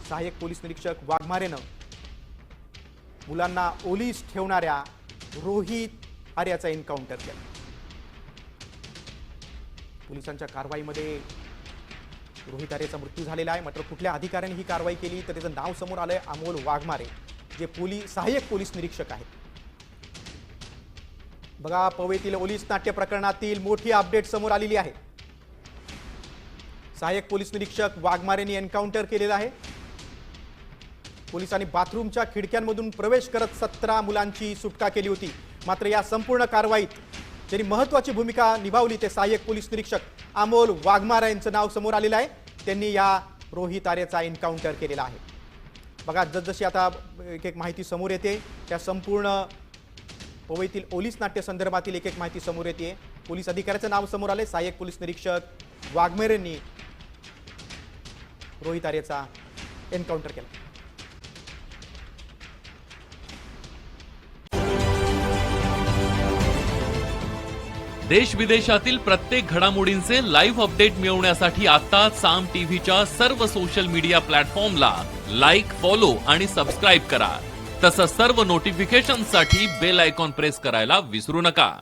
सहाय्यक पोलीस निरीक्षक वाघमारेनं मुलांना ओलीस ठेवणाऱ्या रोहित आर्याचा एन्काउंटर केला। पोलिसांच्या कारवाईमध्ये रोहित आर्याचा मृत्यू झालेला आहे। मात्र कुठल्या अधिकाऱ्याने ही कारवाई केली तर त्याचं नाव समोर आलंय अमोल वाघमारे, जे सहाय्यक पोलीस निरीक्षक आहेत। बघा, पवईतील ओलीस नाट्य प्रकरणातील मोठी अपडेट समोर आलेली आहे। सहाय्यक पोलीस निरीक्षक वाघमारेंनी एन्काउंटर केलेला आहे। पोलिसांनी बाथरूमच्या खिडक्यांमधून प्रवेश करत 17 मुलांची सुटका केली होती। मात्र या संपूर्ण कारवाईत ज्यांनी महत्त्वाची भूमिका निभावली ते सहाय्यक पोलीस निरीक्षक अमोल वाघमारे यांचं नाव समोर आलेलं आहे। त्यांनी या रोहित आर्याचा एन्काउंटर केलेला आहे। बघा, जसजशी आता एक माहिती समोर येते त्या संपूर्ण पवईतील ओलीस नाट्य संदर्भातील एक माहिती समोर येते। पोलीस अधिकाऱ्याचं नाव समोर आले, सहाय्यक पोलीस निरीक्षक वाघमारेंनी रोहित आर्याचा एन्काउंटर केला। देश विदेशातील प्रत्येक घडामोडींचे लाईव्ह अपडेट मिळवण्यासाठी आता साम टीव्हीच्या सर्व सोशल मीडिया प्लॅटफॉर्मला लाईक, फॉलो आणि सबस्क्राईब करा। तसंच सर्व नोटिफिकेशनसाठी बेल आयकॉन प्रेस करायला विसरू नका।